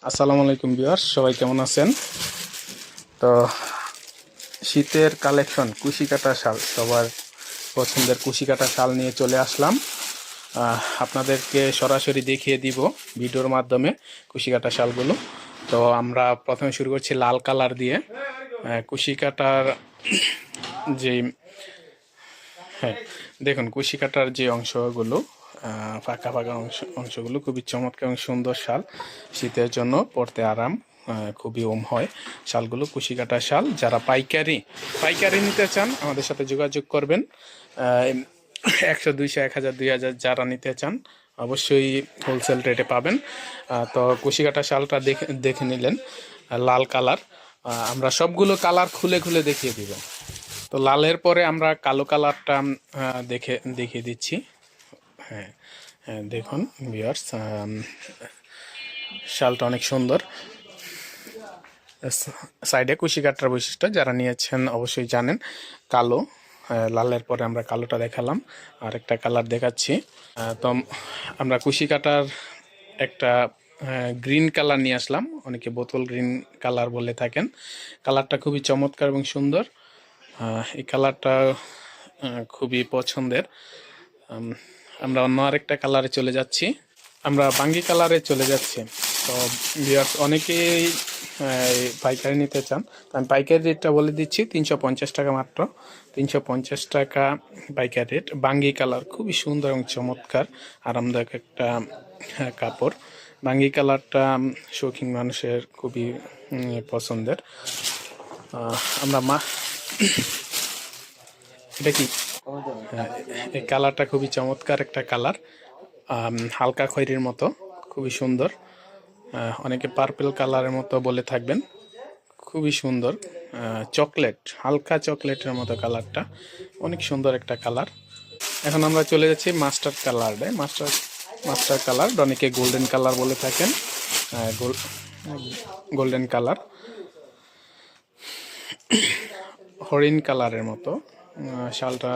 আসসালামু আলাইকুম ভিউয়ার্স, সবাই কেমন আছেন? তো শীতের কালেকশন কুশি কাটা শাল, সবার পছন্দের কুশি কাটা শাল নিয়ে চলে আসলাম। আপনাদেরকে সরাসরি দেখিয়ে দিব ভিডিওর মাধ্যমে কুশি কাটা শালগুলো। তো আমরা প্রথমে শুরু করছি লাল কালার দিয়ে। কুশি কাটার যে হ্যাঁ দেখুন, কুশি কাটার যে অংশগুলো ফাঁকা ফাঁকা অংশগুলো খুবই চমৎকার এবং সুন্দর শাল, শীতের জন্য পরতে আরাম, খুবই হয় শালগুলো। কুশি কাটা শাল যারা পাইকারি নিতে চান আমাদের সাথে যোগাযোগ করবেন। 100, 200, 1000, 2000 যারা নিতে চান অবশ্যই হোলসেল রেটে পাবেন। তো কুশি কাটা শালটা দেখে নিলেন, লাল কালার। আমরা সবগুলো কালার খুলে খুলে দেখিয়ে দিব। তো লালের পরে আমরা কালো কালারটা দেখিয়ে দিচ্ছি। হ্যাঁ হ্যাঁ, দেখুন ভিউয়ার্স, শালটা অনেক সুন্দর। সাইডে কুশি কাটার বৈশিষ্ট্য যারা নিয়েছেন অবশ্যই জানেন। কালো, লালের পরে আমরা কালোটা দেখালাম, আর একটা কালার দেখাচ্ছি। তো আমরা কুশি কাটার একটা গ্রিন কালার নিয়ে আসলাম, অনেকে বোতল গ্রিন কালার বলে থাকেন। কালারটা খুবই চমৎকার এবং সুন্দর। এই কালারটা খুবই পছন্দের। আমরা অন্য আরেকটা কালারে চলে যাচ্ছি, আমরা বাঙ্গি কালারে চলে যাচ্ছি। তো অনেকেই পাইকারি নিতে চান, তো আমি পাইকারি রেটটা বলে দিচ্ছি 350 টাকা মাত্র। 350 টাকা পাইকারি রেট। বাঙ্গি কালার খুবই সুন্দর এবং চমৎকার, আরামদায়ক একটা কাপড়। বাঙ্গি কালারটা শৌখিন মানুষের খুবই পছন্দের। আমরা এটা কি, এই কালারটা খুবই চমৎকার একটা কালার, হালকা খয়েরির মতো, খুবই সুন্দর। অনেকে পার্পল কালারের মতো বলে থাকবেন, খুবই সুন্দর। চকলেট, হালকা চকলেটের মতো কালারটা, অনেক সুন্দর একটা কালার। এখন আমরা চলে যাচ্ছি মাস্টার কালারে। মাস্টার কালার, অনেকে গোল্ডেন কালার বলে থাকেন। গোল্ডেন কালার, হরিণ কালারের মতো। শালটা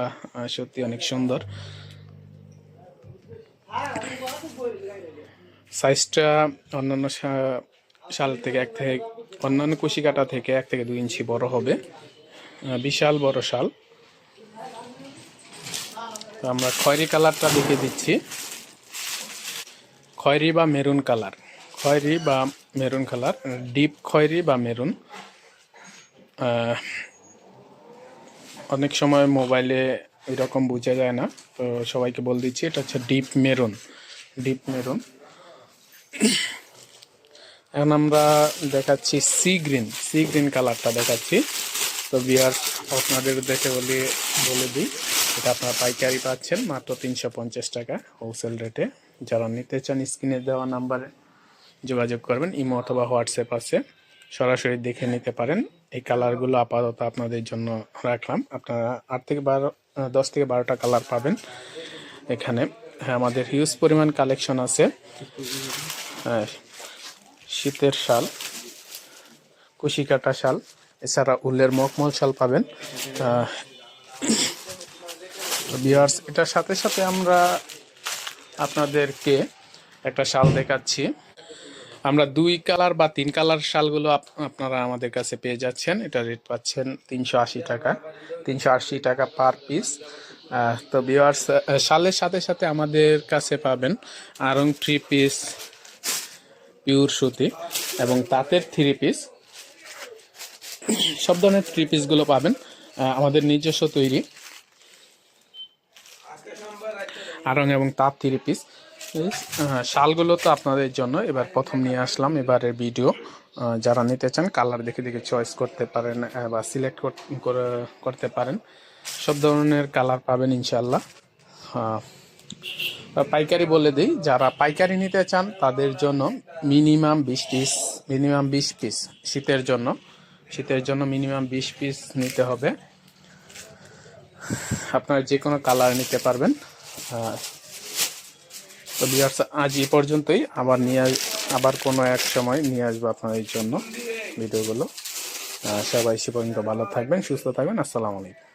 সত্যি অনেক সুন্দর। সাইজটা অন্যান্য শাল থেকে অন্যান্য কুশি কাটা থেকে 1 থেকে 2 ইঞ্চি বড় হবে। বিশাল বড় শাল। তো আমরা খয়েরি কালারটা দেখিয়ে দিচ্ছি। খয়েরি বা মেরুন কালার, ডিপ খয়েরি বা মেরুন। অনেক সময় মোবাইলে এরকম বোঝা যায় না, তো সবাইকে বলে দিচ্ছি এটা হচ্ছে ডিপ মেরুন। এখন আমরা দেখাচ্ছি সি গ্রিন কালারটা দেখাচ্ছি। তো ভিউয়ার্স, আপনাদের দেখে বলে দিই, এটা আপনারা পাইকারি পাচ্ছেন মাত্র 350 টাকা হোলসেল রেটে। যারা নিতে চান স্ক্রিনে দেওয়া নাম্বারে যোগাযোগ করবেন, ইমো অথবা হোয়াটসঅ্যাপ আছে, সরাসরি দেখে নিতে পারেন। এই কালারগুলো আপাতত আপনাদের জন্য রাখলাম। আপনারা 10 থেকে 12টা কালার পাবেন এখানে। হ্যাঁ, আমাদের হিউজ পরিমাণ কালেকশন আছে। হ্যাঁ, শীতের শাল, কুশি কাটা শাল, এছাড়া উলের মখমল শাল পাবেন। ভিউয়ার্স, এটার সাথে সাথে আমরা আপনাদেরকে একটা শাল দেখাচ্ছি। আমরা 2 কালার বা 3 কালার শালগুলো আপনারা আমাদের কাছে পেয়ে যাচ্ছেন। এটা রেট পাচ্ছেন 380 টাকা, 380 টাকা পার পিস। তো ভিউয়ার্স, শালের সাথে সাথে আমাদের কাছে পাবেন আরং 3 পিস, পিওর সুতি এবং তাঁতের 3 পিস। সব ধরনের 3 পিসগুলো পাবেন আমাদের নিজস্ব তৈরি আরং এবং তাঁত 3 পিস। শালগুলো তো আপনাদের জন্য এবার প্রথম নিয়ে আসলাম এবারের ভিডিও। যারা নিতে চান কালার দেখে দেখে চয়েস করতে পারেন বা সিলেক্ট করতে পারেন। সব ধরনের কালার পাবেন ইনশাল্লাহ। পাইকারি বলে দিই, যারা পাইকারি নিতে চান তাদের জন্য মিনিমাম 20 পিস শীতের জন্য মিনিমাম 20 পিস নিতে হবে। আপনারা যে কোনো কালার নিতে পারবেন। তো ভিউয়ার্স, আজ এই পর্যন্তই। আবার কোনো এক সময় নিয়ে আসবো আপনাদের জন্য ভিডিওগুলো। সবাই সে পর্যন্ত ভালো থাকবেন, সুস্থ থাকবেন। আসসালামু আলাইকুম।